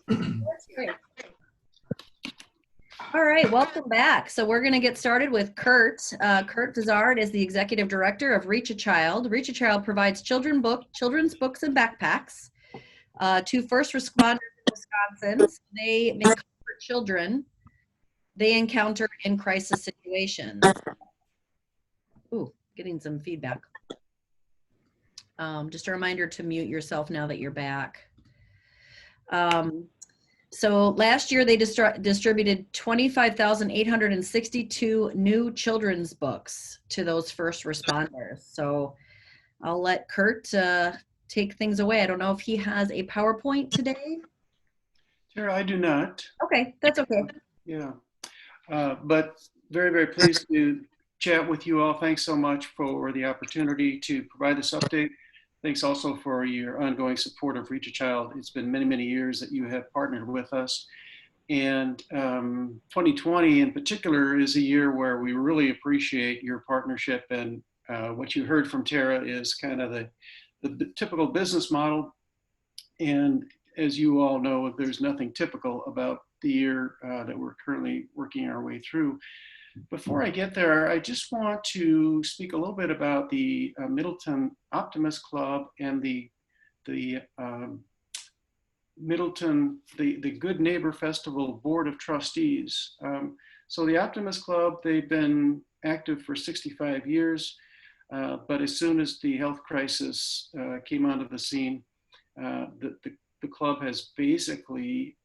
That's great. All right, welcome back. So we're going to get started with Curt. Curt Fuszard is the Executive Director of Reach a Child. Reach a Child provides children's books and backpacks to first responders in Wisconsin. So they comfort children they encounter in crisis situations. Ooh, getting some feedback. Just a reminder to mute yourself now that you're back. So last year they distributed 25,862 new children's books to those first responders. So I'll let Curt take things away. I don't know if he has a PowerPoint today. Tara, I do not. Okay, that's okay. Yeah, but very, very pleased to chat with you all. Thanks so much for the opportunity to provide this update. Thanks also for your ongoing support of Reach a Child. It's been many, many years that you have partnered with us. And 2020 in particular is a year where we really appreciate your partnership. And what you heard from Tara is kind of the typical business model. And as you all know, there's nothing typical about the year that we're currently working our way through. Before I get there, I just want to speak a little bit about the Middleton Optimist Club and the Middleton, the Good Neighbor Festival Board of Trustees. So the Optimist Club, they've been active for 65 years, but as soon as the health crisis came onto the scene, the club has basically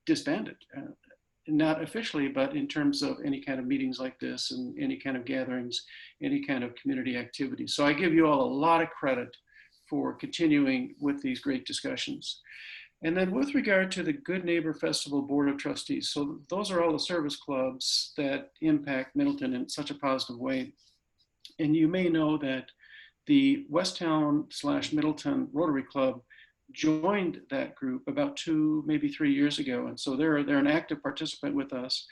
disbanded. Not officially, but in terms of any kind of meetings like this and any kind of gatherings, any kind of community activity. So I give you all a lot of credit for continuing with these great discussions. And then with regard to the Good Neighbor Festival Board of Trustees, so those are all the service clubs that impact Middleton in such a positive way. And you may know that the Westtown/Middleton Rotary Club joined that group about 2, maybe 3 years ago. And so they're an active participant with us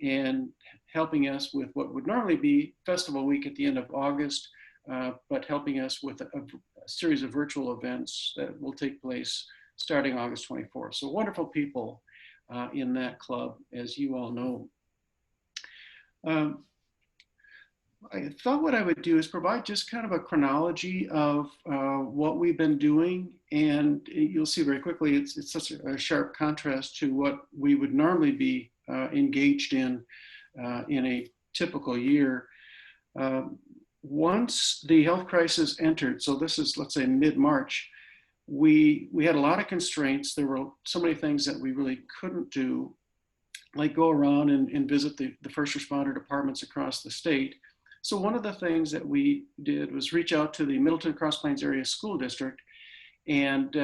and helping us with what would normally be Festival Week at the end of August, but helping us with a series of virtual events that will take place starting August 24th. So wonderful people in that club, as you all know. I thought what I would do is provide just kind of a chronology of what we've been doing, and you'll see very quickly it's such a sharp contrast to what we would normally be engaged in a typical year. Once the health crisis entered, so this is, let's say, mid-March, we had a lot of constraints. There were so many things that we really couldn't do, like go around and visit the first responder departments across the state. So one of the things that we did was reach out to the Middleton Cross Plains Area School District and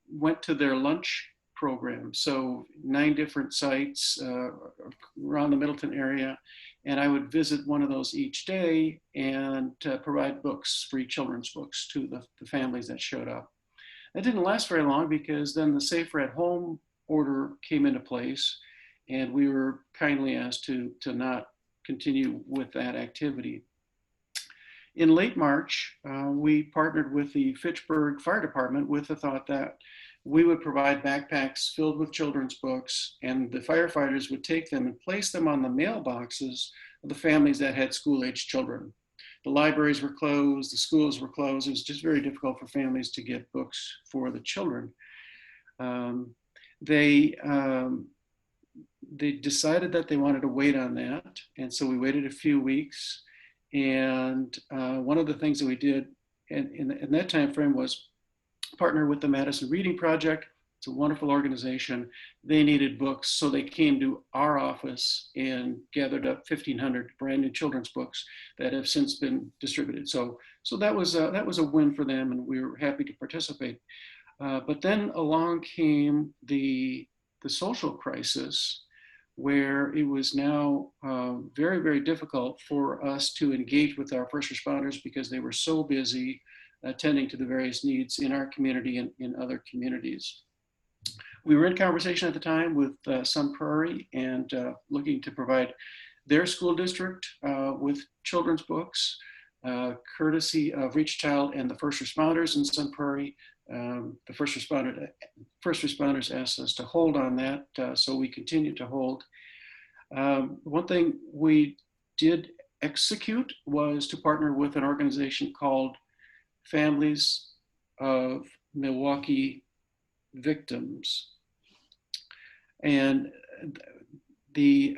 went to their lunch program. So 9 different sites around the Middleton area. And I would visit one of those each day and provide books, free children's books to the families that showed up. That didn't last very long because then the Safer at Home order came into place and we were kindly asked to not continue with that activity. In late March, we partnered with the Fitchburg Fire Department with the thought that we would provide backpacks filled with children's books and the firefighters would take them and place them on the mailboxes of the families that had school-aged children. The libraries were closed, the schools were closed. It was just very difficult for families to get books for the children. They decided that they wanted to wait on that. And so we waited a few weeks. And one of the things that we did in that time frame was partner with the Madison Reading Project. It's a wonderful organization. They needed books, so they came to our office and gathered up 1,500 brand new children's books that have since been distributed. So that was a win for them, and we were happy to participate. But then along came the social crisis, where it was now very, very difficult for us to engage with our first responders because they were so busy attending to the various needs in our community and in other communities. We were in conversation at the time with Sun Prairie and looking to provide their school district with children's books, courtesy of Reach Child and the first responders in Sun Prairie. the first responders asked us to hold on that, so we continue to hold. One thing we did execute was to partner with an organization called Families of Milwaukee Victims. And the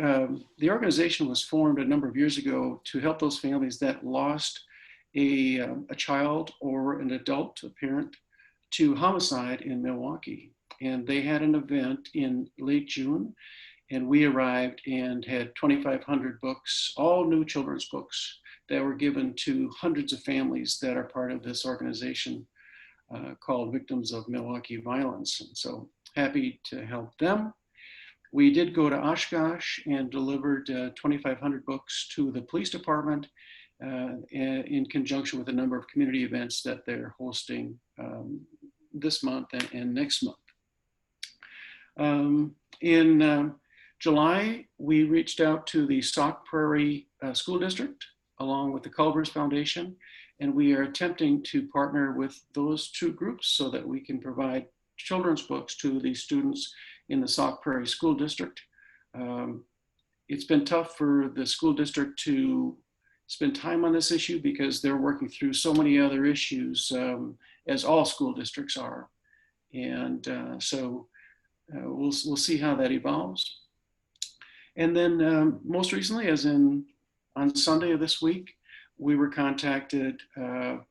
organization was formed a number of years ago to help those families that lost a child or an adult, a parent, to homicide in Milwaukee. And they had an event in late June, and we arrived and had 2,500 books, all new children's books, that were given to hundreds of families that are part of this organization called Victims of Milwaukee Violence. And so happy to help them. We did go to Oshkosh and delivered 2,500 books to the police department in conjunction with a number of community events that they're hosting this month and next month. In July, we reached out to the Sauk Prairie School District along with the Culver's Foundation, and we are attempting to partner with those two groups so that we can provide children's books to the students in the Sauk Prairie School District. It's been tough for the school district to spend time on this issue because they're working through so many other issues, as all school districts are. And so we'll see how that evolves. And then most recently, as in on Sunday of this week, we were contacted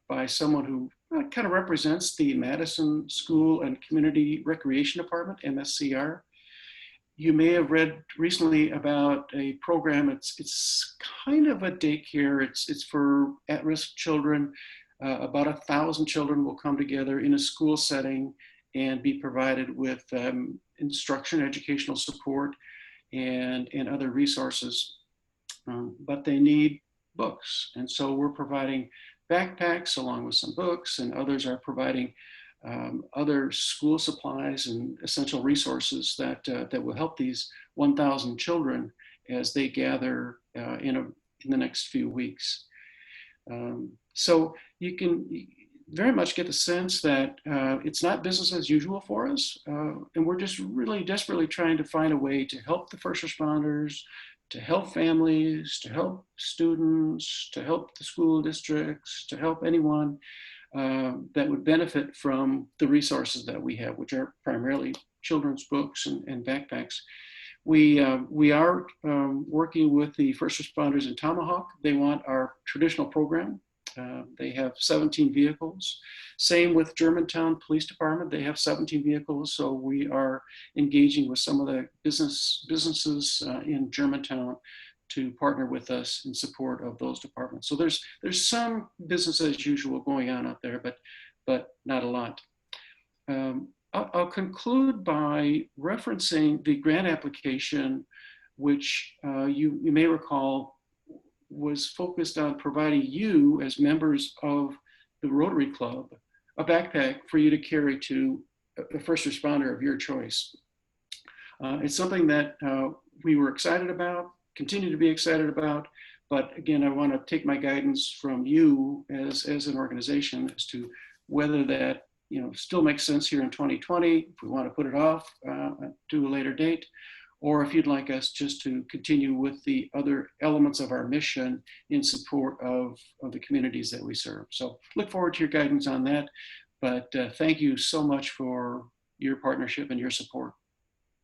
by someone who kind of represents the Madison School and Community Recreation Department, MSCR. You may have read recently about a program. It's kind of a daycare. It's for at-risk children. About 1,000 children will come together in a school setting and be provided with instruction, educational support, and other resources. But they need books. And so we're providing backpacks along with some books, and others are providing other school supplies and essential resources that will help these 1,000 children as they gather in the next few weeks. So you can very much get the sense that it's not business as usual for us, and we're just really desperately trying to find a way to help the first responders, to help families, to help students, to help the school districts, to help anyone that would benefit from the resources that we have, which are primarily children's books and backpacks. We are working with the first responders in Tomahawk. They want our traditional program. They have 17 vehicles. Same with Germantown Police Department. They have 17 vehicles. So we are engaging with some of the businesses in Germantown to partner with us in support of those departments. So there's some business as usual going on out there, but not a lot. I'll conclude by referencing the grant application, which you may recall was focused on providing you as members of the Rotary Club a backpack for you to carry to a first responder of your choice. It's something that we were excited about, continue to be excited about, but again, I want to take my guidance from you as an organization as to whether that still makes sense here in 2020, if we want to put it off to a later date, or if you'd like us just to continue with the other elements of our mission in support of the communities that we serve. So look forward to your guidance on that, but thank you so much for your partnership and your support.